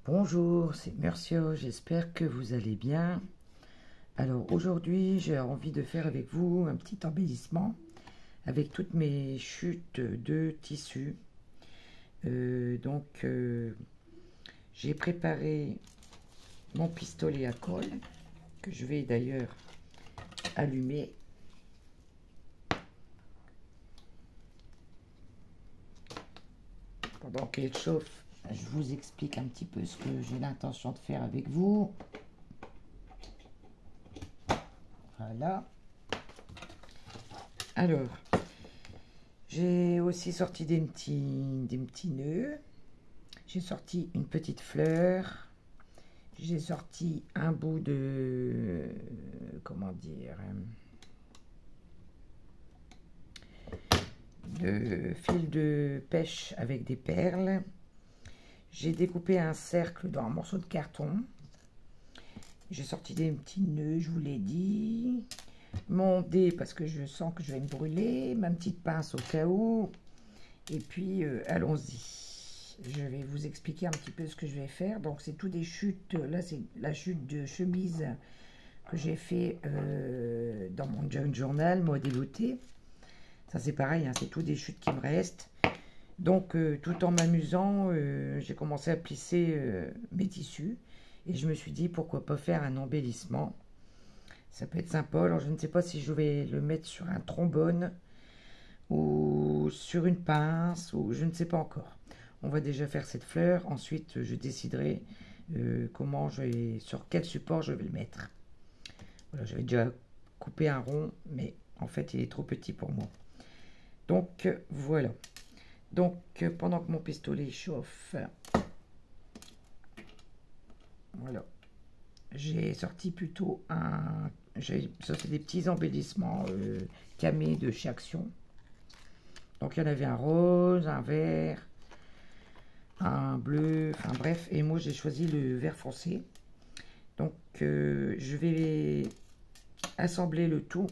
Bonjour, c'est Murcio, j'espère que vous allez bien. Alors aujourd'hui, j'ai envie de faire avec vous un petit embellissement avec toutes mes chutes de tissu. J'ai préparé mon pistolet à colle, que je vais d'ailleurs allumer. Pendant qu'elle chauffe, je vous explique un petit peu ce que j'ai l'intention de faire avec vous. Voilà. Alors, j'ai aussi sorti des petits nœuds. J'ai sorti une petite fleur. J'ai sorti un bout de... comment dire... de fil de pêche avec des perles. J'ai découpé un cercle dans un morceau de carton. J'ai sorti des petits nœuds, je vous l'ai dit. Mon dé, parce que je sens que je vais me brûler. Ma petite pince au cas où. Et puis, allons-y. Je vais vous expliquer un petit peu ce que je vais faire. Donc, c'est tout des chutes. Là, c'est la chute de chemise que j'ai fait dans mon junk journal, mode et beauté. Ça, c'est pareil, hein, c'est tout des chutes qui me restent. Donc, tout en m'amusant, j'ai commencé à plisser mes tissus. Et je me suis dit, pourquoi pas faire un embellissement. Ça peut être sympa. Alors, je ne sais pas si je vais le mettre sur un trombone ou sur une pince, ou je ne sais pas encore. On va déjà faire cette fleur. Ensuite, je déciderai sur quel support je vais le mettre. Voilà, j'avais déjà coupé un rond, mais en fait, il est trop petit pour moi. Donc, voilà. Donc, pendant que mon pistolet chauffe, voilà, j'ai sorti plutôt ça c'est des petits embellissements camés de chez Action. Donc, il y en avait un rose, un vert, un bleu, enfin bref. Et moi, j'ai choisi le vert foncé. Donc, je vais assembler le tout.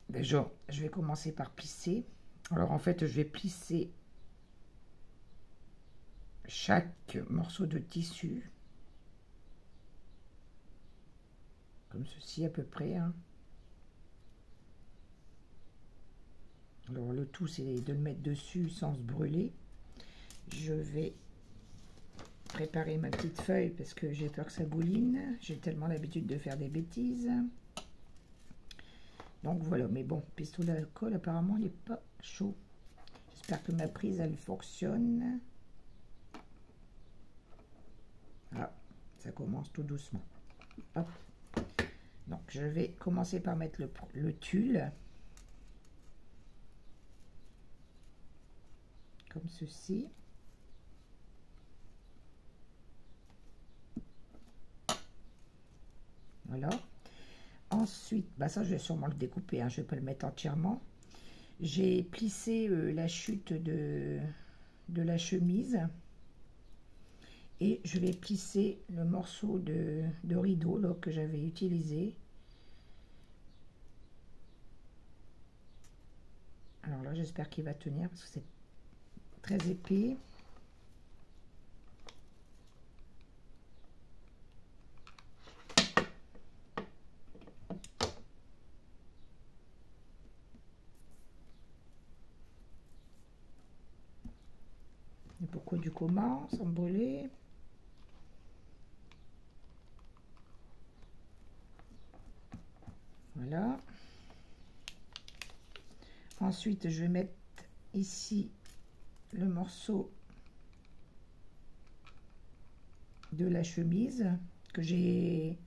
Déjà, je vais commencer par plisser. Alors, en fait, je vais plisser chaque morceau de tissu. Comme ceci, à peu près. Hein. Alors, le tout, c'est de le mettre dessus sans se brûler. Je vais préparer ma petite feuille parce que j'ai peur que ça bouline. J'ai tellement l'habitude de faire des bêtises. Donc voilà, mais bon, pistolet à colle, apparemment, il n'est pas chaud. J'espère que ma prise, elle fonctionne. Ah, ça commence tout doucement. Hop. Donc, je vais commencer par mettre le tulle. Comme ceci. Voilà. Ensuite, bah ça, je vais sûrement le découper, hein, je ne vais pas le mettre entièrement. J'ai plissé la chute de la chemise. Et je vais plisser le morceau de rideau là, que j'avais utilisé. Alors là, j'espère qu'il va tenir parce que c'est très épais. Et pourquoi du comment, sans me brûler? Voilà. Ensuite, je vais mettre ici le morceau de la chemise que j'ai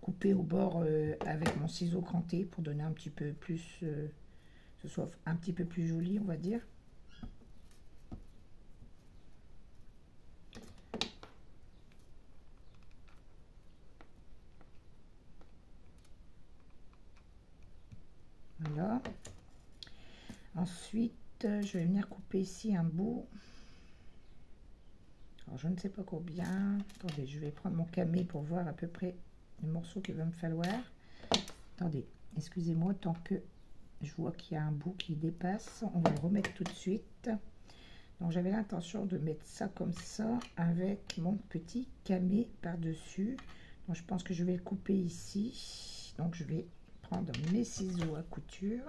coupé au bord avec mon ciseau cranté pour donner un petit peu plus, ce soit un petit peu plus joli, on va dire. Voilà. Ensuite, je vais venir couper ici un bout. Alors, je ne sais pas combien. Attendez, je vais prendre mon camé pour voir à peu près le morceau qu'il va me falloir. Attendez, excusez-moi, tant que je vois qu'il y a un bout qui dépasse, on va le remettre tout de suite. Donc j'avais l'intention de mettre ça comme ça avec mon petit camé par-dessus. Donc je pense que je vais le couper ici. Donc je vais prendre mes ciseaux à couture.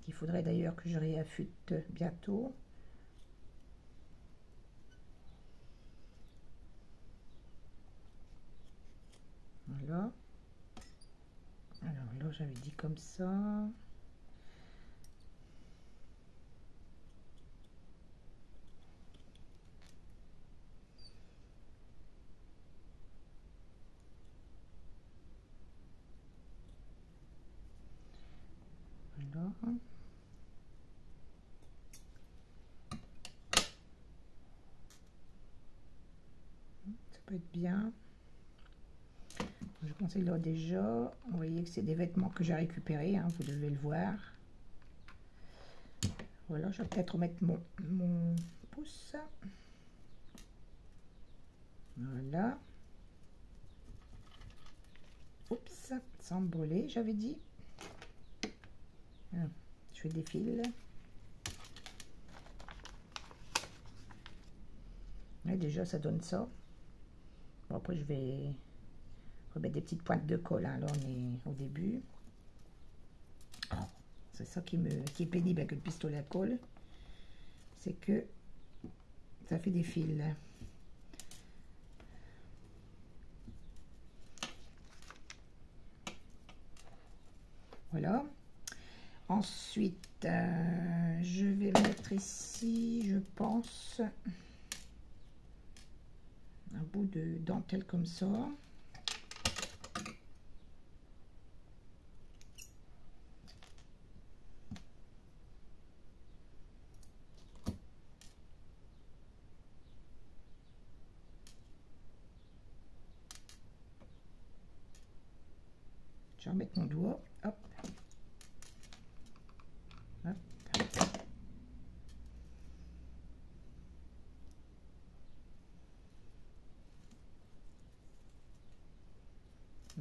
Il faudrait d'ailleurs que je réaffûte bientôt. Voilà. Alors là, j'avais dit comme ça. Voilà. Ça peut être bien. Je conseille là déjà. Vous voyez que c'est des vêtements que j'ai récupérés, hein, vous devez le voir. Voilà, je vais peut-être remettre mon pouce. Voilà. Oups, sans me brûler, j'avais dit. Je fais des fils. Et déjà, ça donne ça. Bon, après, je vais remettre des petites pointes de colle. Hein. Là, on est au début. Oh, c'est ça qui est pénible avec le pistolet à colle. C'est que ça fait des fils. Voilà. Ensuite, je vais mettre ici, je pense, un bout de dentelle comme ça. Je vais remettre mon doigt. Hop. Hop.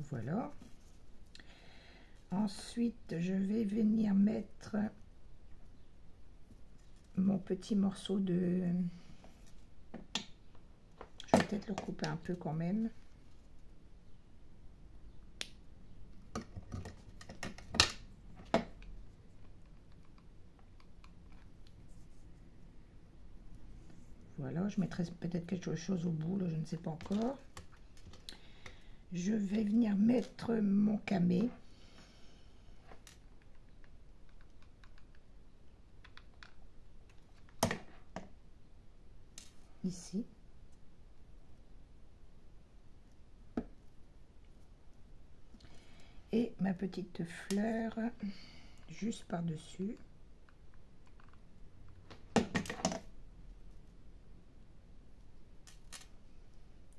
Voilà. Ensuite, je vais venir mettre mon petit morceau de... Je vais peut-être le couper un peu quand même. Voilà, je mettrai peut-être quelque chose au bout, là, je ne sais pas encore. Je vais venir mettre mon camé. Ici. Et ma petite fleur juste par-dessus.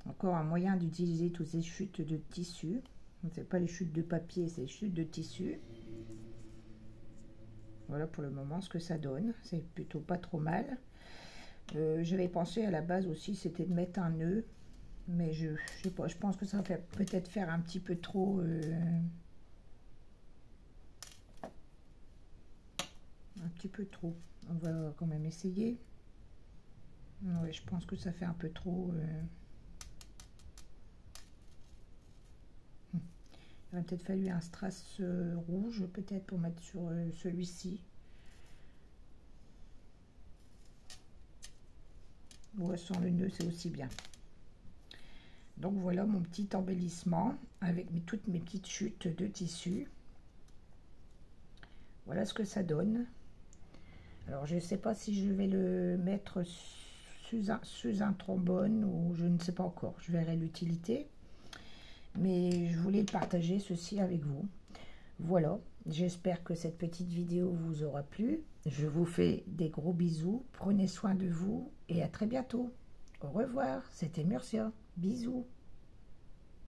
Encore un moyen d'utiliser toutes ces chutes de tissu. C'est pas les chutes de papier, c'est les chutes de tissu. Voilà pour le moment ce que ça donne. C'est plutôt pas trop mal. J'avais pensé à la base aussi, c'était de mettre un nœud. Mais je sais pas, je pense que ça va peut-être faire un petit peu trop... un petit peu trop. On va quand même essayer. Ouais, je pense que ça fait un peu trop... Il aurait peut-être fallu un strass rouge, peut-être, pour mettre sur celui-ci. Ouais, sans le nœud, c'est aussi bien. Donc voilà mon petit embellissement avec toutes mes petites chutes de tissu. Voilà ce que ça donne. Alors je ne sais pas si je vais le mettre sous un trombone ou je ne sais pas encore. Je verrai l'utilité. Mais je voulais partager ceci avec vous. Voilà, j'espère que cette petite vidéo vous aura plu. Je vous fais des gros bisous. Prenez soin de vous et à très bientôt. Au revoir, c'était Murcia. Bisous.